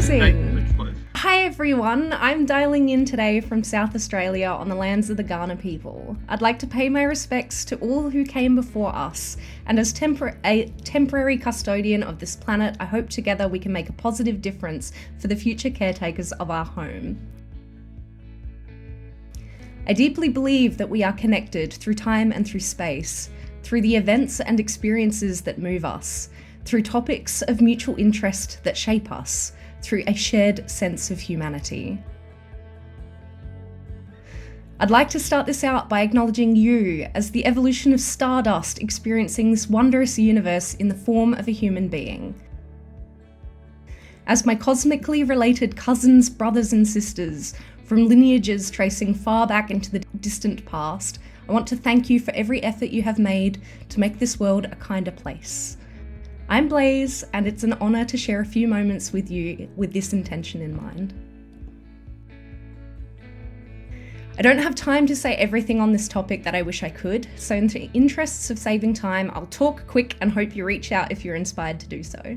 Amazing! Hey, close. Hi everyone, I'm dialing in today from South Australia on the lands of the Kaurna people. I'd like to pay my respects to all who came before us, and as a temporary custodian of this planet, I hope together we can make a positive difference for the future caretakers of our home. I deeply believe that we are connected through time and through space, through the events and experiences that move us, through topics of mutual interest that shape us, through a shared sense of humanity. I'd like to start this out by acknowledging you as the evolution of stardust experiencing this wondrous universe in the form of a human being. As my cosmically related cousins, brothers and sisters, from lineages tracing far back into the distant past, I want to thank you for every effort you have made to make this world a kinder place. I'm Blaze, and it's an honour to share a few moments with you with this intention in mind. I don't have time to say everything on this topic that I wish I could, so in the interests of saving time, I'll talk quick and hope you reach out if you're inspired to do so.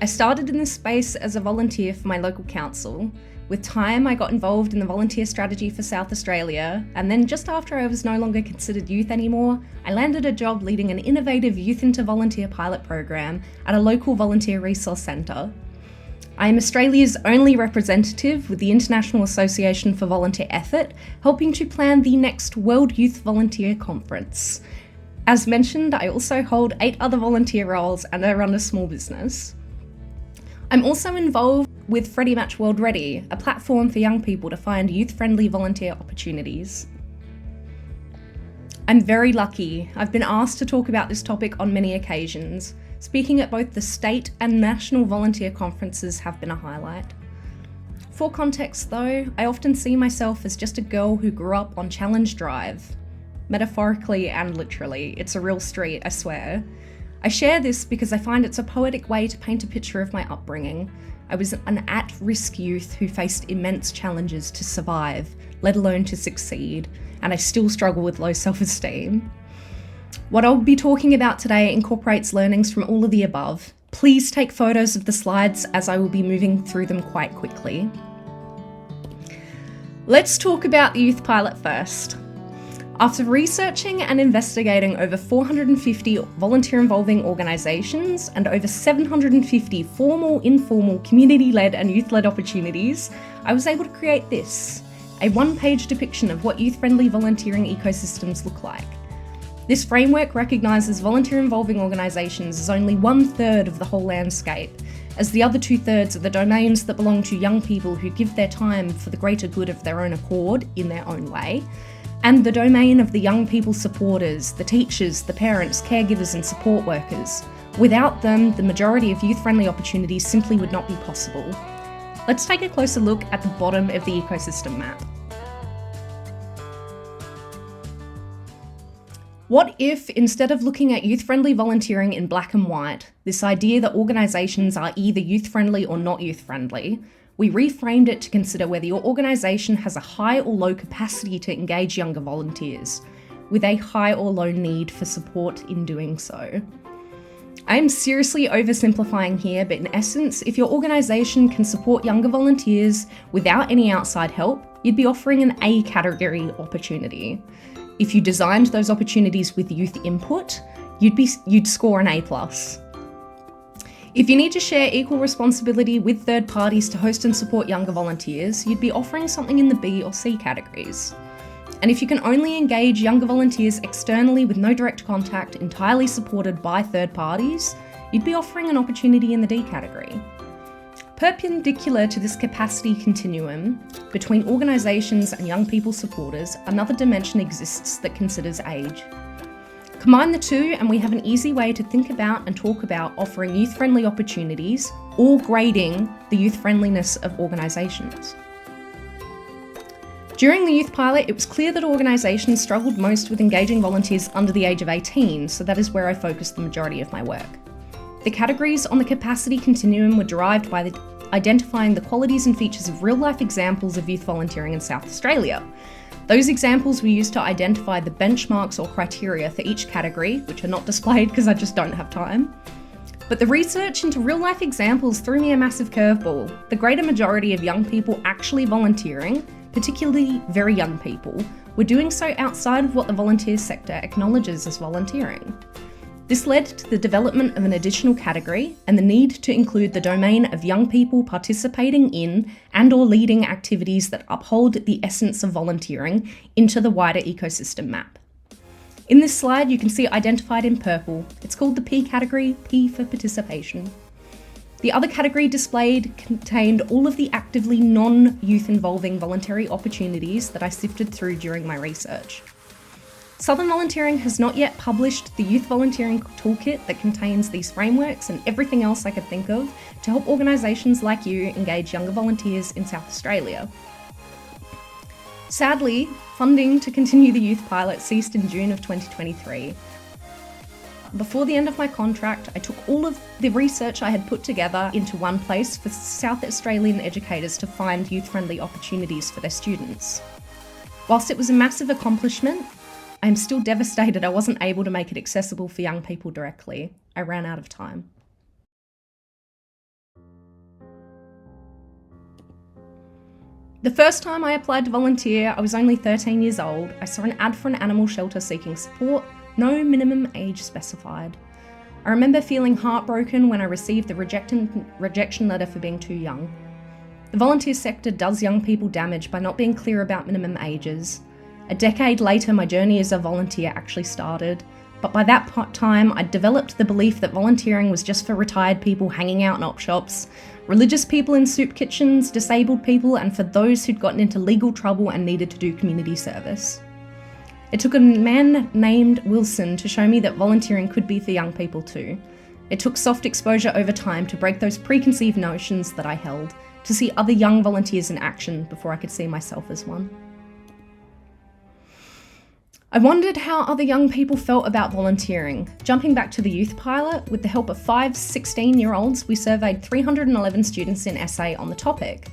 I started in this space as a volunteer for my local council. With time, I got involved in the volunteer strategy for South Australia, and then just after I was no longer considered youth anymore, I landed a job leading an innovative Youth into Volunteer pilot program at a local volunteer resource centre. I am Australia's only representative with the International Association for Volunteer Effort, helping to plan the next World Youth Volunteer Conference. As mentioned, I also hold 8 other volunteer roles and I run a small business. I'm also involved with FreddyMatch World Ready, a platform for young people to find youth-friendly volunteer opportunities. I'm very lucky. I've been asked to talk about this topic on many occasions. Speaking at both the state and national volunteer conferences have been a highlight. For context though, I often see myself as just a girl who grew up on Challenge Drive. Metaphorically and literally, it's a real street, I swear. I share this because I find it's a poetic way to paint a picture of my upbringing. I was an at-risk youth who faced immense challenges to survive, let alone to succeed, and I still struggle with low self-esteem. What I'll be talking about today incorporates learnings from all of the above. Please take photos of the slides as I will be moving through them quite quickly. Let's talk about the youth pilot first. After researching and investigating over 450 volunteer-involving organisations and over 750 formal, informal, community-led and youth-led opportunities, I was able to create this, a one-page depiction of what youth-friendly volunteering ecosystems look like. This framework recognises volunteer-involving organisations as only 1/3 of the whole landscape, as the other 2/3 are the domains that belong to young people who give their time for the greater good of their own accord, in their own way, and the domain of the young people supporters, the teachers, the parents, caregivers and support workers. Without them, the majority of youth-friendly opportunities simply would not be possible. Let's take a closer look at the bottom of the ecosystem map. What if, instead of looking at youth-friendly volunteering in black and white, this idea that organisations are either youth-friendly or not youth-friendly, we reframed it to consider whether your organisation has a high or low capacity to engage younger volunteers, with a high or low need for support in doing so. I am seriously oversimplifying here, but in essence, if your organisation can support younger volunteers without any outside help, you'd be offering an A category opportunity. If you designed those opportunities with youth input, you'd score an A+. If you need to share equal responsibility with third parties to host and support younger volunteers, you'd be offering something in the B or C categories. And if you can only engage younger volunteers externally with no direct contact, entirely supported by third parties, you'd be offering an opportunity in the D category. Perpendicular to this capacity continuum between organisations and young people supporters, another dimension exists that considers age. Combine the two and we have an easy way to think about and talk about offering youth-friendly opportunities or grading the youth-friendliness of organisations. During the youth pilot, it was clear that organisations struggled most with engaging volunteers under the age of 18, so that is where I focused the majority of my work. The categories on the capacity continuum were derived by identifying the qualities and features of real-life examples of youth volunteering in South Australia. Those examples were used to identify the benchmarks or criteria for each category, which are not displayed because I just don't have time. But the research into real-life examples threw me a massive curveball. The greater majority of young people actually volunteering, particularly very young people, were doing so outside of what the volunteer sector acknowledges as volunteering. This led to the development of an additional category and the need to include the domain of young people participating in and/or leading activities that uphold the essence of volunteering into the wider ecosystem map. In this slide, you can see identified in purple. It's called the P category, P for participation. The other category displayed contained all of the actively non-youth involving voluntary opportunities that I sifted through during my research. Southern Volunteering has not yet published the Youth Volunteering Toolkit that contains these frameworks and everything else I could think of to help organisations like you engage younger volunteers in South Australia. Sadly, funding to continue the youth pilot ceased in June of 2023. Before the end of my contract, I took all of the research I had put together into one place for South Australian educators to find youth-friendly opportunities for their students. Whilst it was a massive accomplishment, I am still devastated I wasn't able to make it accessible for young people directly. I ran out of time. The first time I applied to volunteer, I was only 13 years old. I saw an ad for an animal shelter seeking support, no minimum age specified. I remember feeling heartbroken when I received the rejection letter for being too young. The volunteer sector does young people damage by not being clear about minimum ages. A decade later, my journey as a volunteer actually started, but by that time, I'd developed the belief that volunteering was just for retired people hanging out in op shops, religious people in soup kitchens, disabled people, and for those who'd gotten into legal trouble and needed to do community service. It took a man named Wilson to show me that volunteering could be for young people too. It took soft exposure over time to break those preconceived notions that I held, to see other young volunteers in action before I could see myself as one. I wondered how other young people felt about volunteering. Jumping back to the youth pilot, with the help of 5 16-year-olds, we surveyed 311 students in SA on the topic.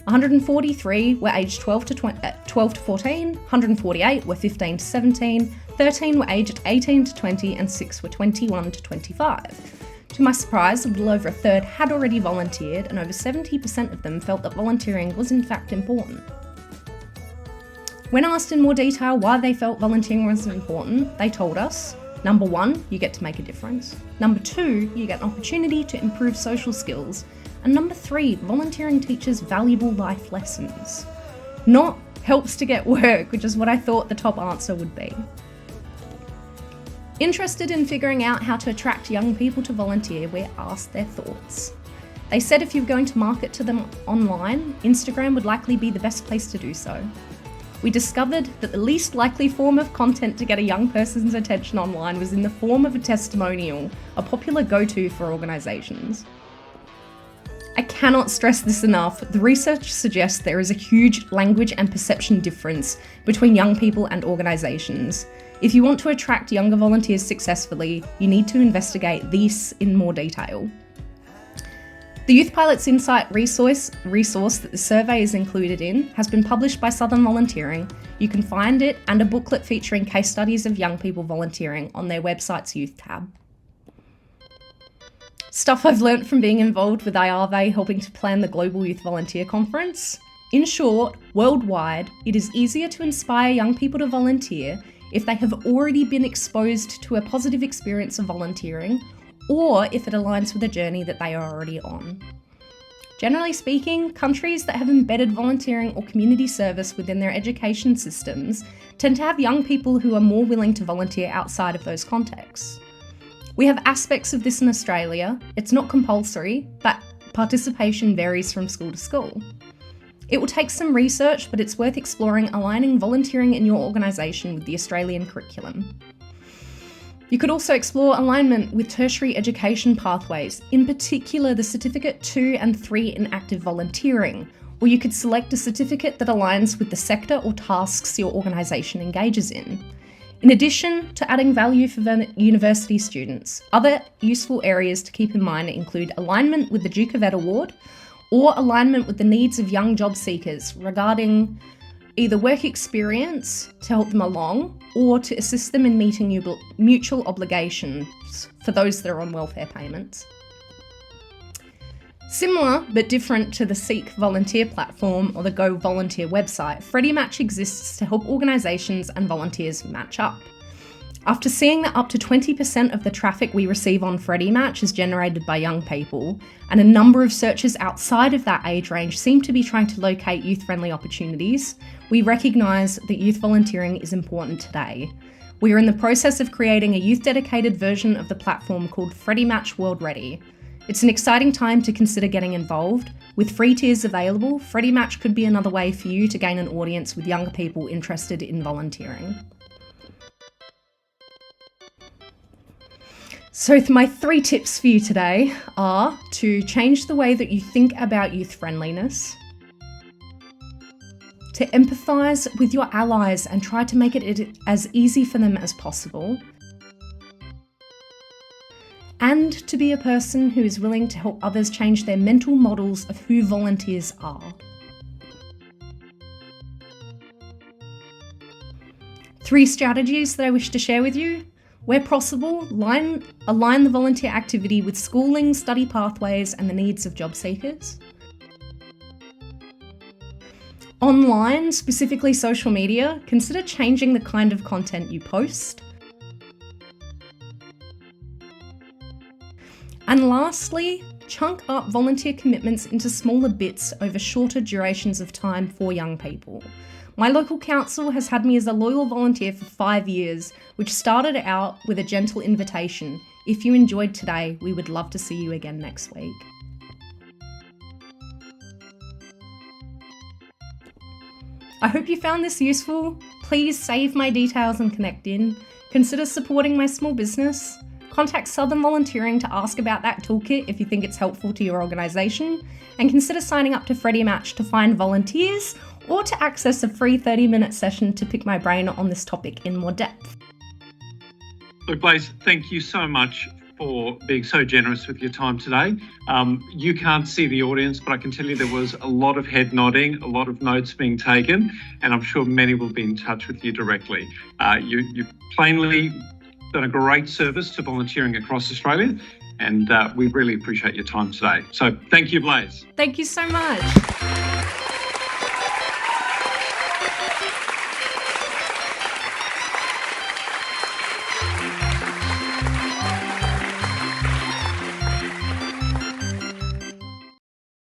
143 were aged 12 to 14, 148 were 15 to 17, 13 were aged 18 to 20, and 6 were 21 to 25. To my surprise, a little over a third had already volunteered, and over 70% of them felt that volunteering was in fact important. When asked in more detail why they felt volunteering was important, they told us, number 1, you get to make a difference. Number 2, you get an opportunity to improve social skills. And number 3, volunteering teaches valuable life lessons. Not helps to get work, which is what I thought the top answer would be. Interested in figuring out how to attract young people to volunteer, we asked their thoughts. They said if you were going to market to them online, Instagram would likely be the best place to do so. We discovered that the least likely form of content to get a young person's attention online was in the form of a testimonial, a popular go-to for organisations. I cannot stress this enough. The research suggests there is a huge language and perception difference between young people and organisations. If you want to attract younger volunteers successfully, you need to investigate this in more detail. The Youth Pilot's Insight resource that the survey is included in has been published by Southern Volunteering. You can find it and a booklet featuring case studies of young people volunteering on their website's Youth tab. Stuff I've learnt from being involved with IARVE helping to plan the Global Youth Volunteer Conference. In short, worldwide, it is easier to inspire young people to volunteer if they have already been exposed to a positive experience of volunteering, or if it aligns with a journey that they are already on. Generally speaking, countries that have embedded volunteering or community service within their education systems tend to have young people who are more willing to volunteer outside of those contexts. We have aspects of this in Australia. It's not compulsory, but participation varies from school to school. It will take some research, but it's worth exploring aligning volunteering in your organisation with the Australian curriculum. You could also explore alignment with tertiary education pathways, in particular the Certificate 2 and 3 in active volunteering, or you could select a certificate that aligns with the sector or tasks your organisation engages in. In addition to adding value for university students, other useful areas to keep in mind include alignment with the Duke of Ed Award, or alignment with the needs of young job seekers regarding either work experience to help them along, or to assist them in meeting mutual obligations for those that are on welfare payments. Similar but different to the Seek Volunteer platform or the Go Volunteer website, FreddyMatch exists to help organisations and volunteers match up. After seeing that up to 20% of the traffic we receive on FreddyMatch is generated by young people, and a number of searchers outside of that age range seem to be trying to locate youth-friendly opportunities, we recognise that youth volunteering is important today. We are in the process of creating a youth-dedicated version of the platform called FreddyMatch World Ready. It's an exciting time to consider getting involved. With free tiers available, FreddyMatch could be another way for you to gain an audience with younger people interested in volunteering. So my 3 tips for you today are to change the way that you think about youth friendliness, to empathise with your allies and try to make it as easy for them as possible, and to be a person who is willing to help others change their mental models of who volunteers are. 3 strategies that I wish to share with you. Where possible, align the volunteer activity with schooling, study pathways, and the needs of job seekers. Online, specifically social media, consider changing the kind of content you post. And lastly, chunk up volunteer commitments into smaller bits over shorter durations of time for young people. My local council has had me as a loyal volunteer for 5 years, which started out with a gentle invitation. If you enjoyed today, we would love to see you again next week. I hope you found this useful. Please save my details and connect in. Consider supporting my small business. Contact Southern Volunteering to ask about that toolkit if you think it's helpful to your organisation, and consider signing up to FreddyMatch to find volunteers or to access a free 30-minute session to pick my brain on this topic in more depth. Look, Blaze, thank you so much for being so generous with your time today. You can't see the audience, but I can tell you there was a lot of head nodding, a lot of notes being taken, and I'm sure many will be in touch with you directly. You've plainly done a great service to volunteering across Australia, and we really appreciate your time today. So thank you, Blaze. Thank you so much.